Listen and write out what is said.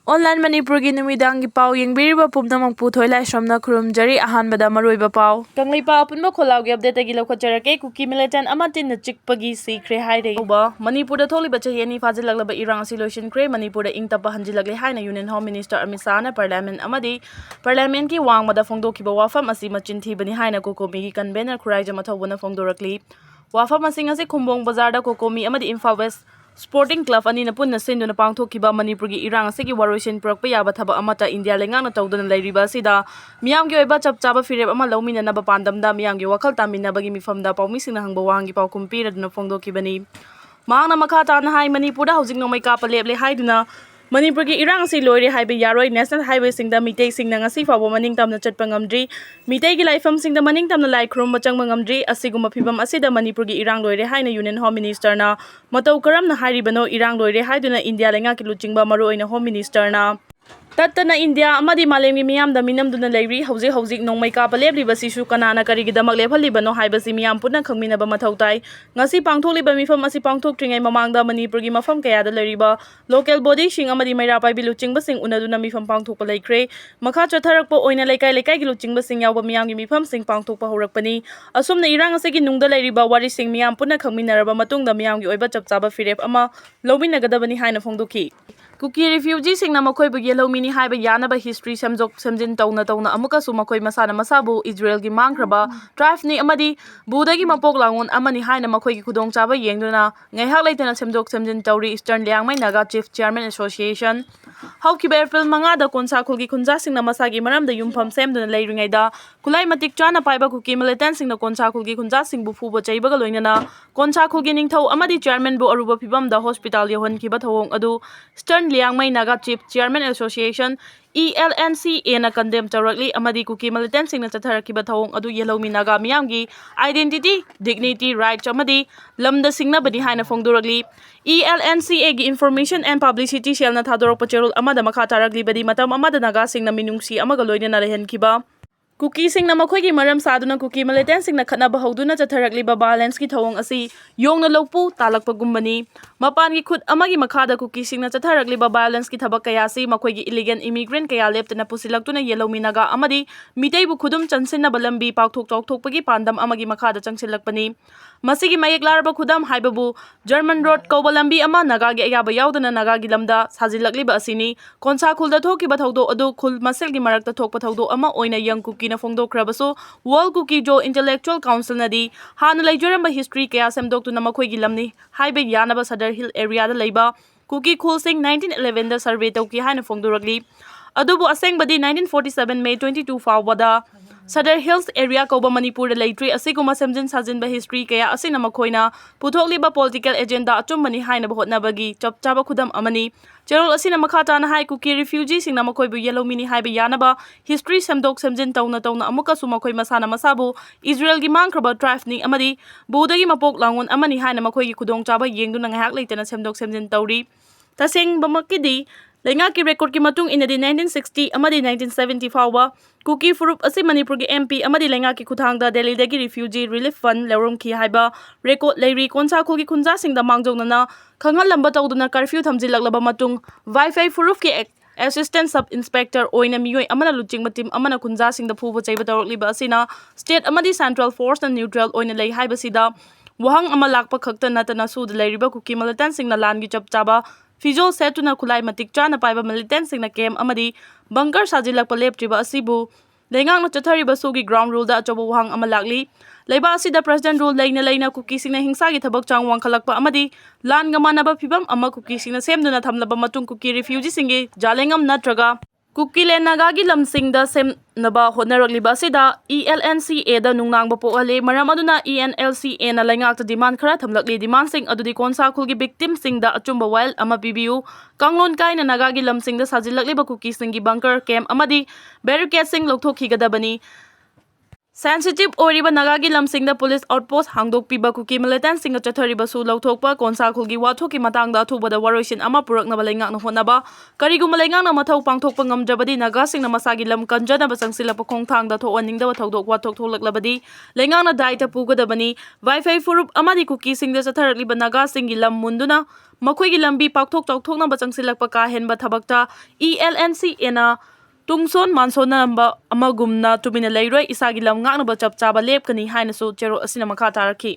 Online Manipuri Numidangi Pau Yingbiriba Pumnamang Puthoi Laishamna Kurumjari Ahanbada Maruiba Pau. Kanglipa Punbo Kolau update Gilokotjarake, Kuki Millitant Amatin the Chikpadagi Sikhre Kuki Manipur Toli Bachayani Fazilaba Iran Solution Cray, Manipur Intapa Hanjilagli Hina Union Home Minister Amisana, Parliament Amadi, Parliament Ki Wang Madafondo Kibawafa Masima Chinti Benihina Kokomi Convener Kuraja Matavana Fondorakli. Wafa Masingasi Kumbong Bazarda Kokomi Amadi Infa West Sporting Club ani na punna sendo na pangthokiba Manipur gi irang asigi waroisin purakpa yaba thaba amata India lengang na tawduna leiriba sida miyam gi oiba chapchaba fireb ama lawmina na pandamda miyam gi wakhal taminna bagi mifamda pawmising na hangba wangi paw kumpira duna phongdokibani maangna makha tana hai Manipur da housing no mai kapa leble haiduna Manipur gi irang si loire haibe yaroi national highway singda mitei singna ngasi fawo maning tamna chatpa ngamdri mitei gi laifam singda maning tamna lai khrom machang ngamdri asiguma phibam asida Manipur gi irang loire haina union home minister na matau karam na haribano irang loire haiduna India lenga ki luchingba maru oina home minister na Tatana India amadi malemi miyam da minam duna leiri hauzik nongmai ka palebli basisu kanana karigi damak lephaliba no haibasi miyam punna khangmina ba mathautai ngasi pangtholi ba mifam asi pangthok tringai mamangda Manipur gi mafam kaya da leriba local body sing amadi maira pai bilu chingba sing unaduna mifam pangthok pa laikre makha chatharak po oina laikai gi luchingba sing yaw ba miyam gi mifam sing pangthok pa horakpani asumna irang asigi nungda leriba wari sing miyam punna khangmina raba matungda miyam gi oiba chapchaba firep ama lobina gadabani haina phongdoki Kuki refugees sing na makoy bagi lawmini haiba yana ba history samjok samjin tawna amuka su makoy masana masabu Israel gi mangkraba tribe ni amadi budagi mapok langon amani haina makoy gi khudong chaba yengduna ngaihak leitana samjok samjin tawri Eastern Liangmai Naga Chief Chairman Association hauki April manga da konsa khulgi khunja sing na masagi maram da yumpham semduna leiringai da kulai matik chana paiba Kuki Millitant sing na konsa khulgi khunja sing bu phubo chaiba ga loinana konsa khulgi ningthau amadi chairman bu aruba phibam da hospital yohon ki ba thawong adu Eastern Liangmai Naga Chief Chairman Association ELNCA na condemn directly amadi Kuki Millitant sing na chatharakiba thawong adu yelomi naga miyamgi identity dignity rights amadi lamda singna bani haina phongduragli ELNCA gi information and publicity shell na thadorok Choirol amada makha taragli badi matam amada naga sing na minungsi amaga loina na rehan kiba Kuki sing na makoy gi maram saduna Kuki Millitant sing na khatnaba hoduna chatharakli ba balance ki thawong asi yong na lawpu talakpa gumbani mapan gi khut amagi makhada Kuki sing na chatharakli ba balance ki thabak kaya si makoy gi illegal immigrant kaya leptana pusilaktuna yelomi naga amadi mitei bu khudum chansin na balambi pakthok chokthok pagi pandam amagi makhada changsilakpani masigi mayek larba khudam haibabu German road kaubalambi ama naga gi ayaba yaudana naga gi lamda sajilakli ba asini konsa khulda thoki ba thawdo adu khul masel gi marakta thokpa thawdo ama oina yang Kuki na phongdokrabaso World Kuki Jo Intellectual Council nadi hana laijaramba history kaya semdoktuna makhoi gi lamni haibe yanaba Sadar Hill area da leiba Kuki Khulsing 1911 da survey tawki hana phongduragli adubu asengbadi 1947 May 22 fawada Sadar Hills area kauba Manipur leitri asiguma semjin sajin ba history kaya asina makhoina puthokli ba political agenda achummani haina bahotna bagi chapchaba khudam amani Choirol asina makha tana hai Kuki refugees sing na makhoi bu yellow mini haiba yanaba history semdok semjin tawna amuka su makhoi masana masabu Israel gi mangkraba tribe ni amadi budagi mapok langon amani haina makhoi gi khudong chaba yengduna ngahak leitana semdok semjin tawri taseng bamakidi lenga ki record ki matung inadi 1960 amadi 1970 fawa Kuki Furup asi Manipur gi MP amadi lenga ki khuthangda Delhi dagi refugee relief fund lerum ki haiba record leiri konsa khulgi khunja singda mangjongna khangal lamba tawduna curfew thamjilaklaba matung Wi-Fi Furup ki Assistant Sub Inspector oina miyoi amana luching matim amana khunja singda phubo chaiba tawrliba asina state amadi central force and neutral oina lei haiba sida wahang ama lakpa khakta natana sud leiriba Kuki Millitant singna lan gi chapchaba Fijol setuna kulai matik chana paiba Militant sing na kem amadi bunker sajilakpa leptriba asibu lengang na chathariba sugi ground rule da achobo wahang amalakli leiba asida president rule leina Kuki sing na hingsa gi thabak chang wang khalakpa amadi lan ngamanaba phibam ama Kuki sing na semduna thamlaba matung Kuki refugee singi jalengam natraga Kuki le naga gi lamsing da sem naba honaraliba sida ELNCA da nungnang bapo hale maram aduna ENLCA na laingak ta demand khara thamlakli demand sing adudi konsa khulgi victim sing da achumba wild ama PBU kanglon kai na naga gi lamsing da sajilakli ba Kuki sing gi bunker camp amadi barricade sing lokthokhi gadabani Sensitive Oriba Nagagi Lamsing Police Outpost Hangdok Piba Kuki Militant Singa Chatharibasu Lautokpa Konsa Kulgi Watoki Matanga Tuba the Waroshin Ama Purak Nabalinga no Honaba Karigu Malinga Matau Pangtokpangam Jabadi Nagasing Namasagi Lam Kanjana Basang Silapakong Tang the Toaning the Watok Watok Tolak Labadi Lengana Daita Puga the Bani Vai Furup Amadi Kuki Sing the Satarli Banaga Singilam Munduna Makwigi Lambi Paktok Tok Nabasang Silapaka Henba Tabakta ELNC Ena Tungson Manson Namba Amagumna Tumina Leroy Isagi Lam Ngana Chap Chaba Lepkani Hainasu Chero Asinamakata Raki.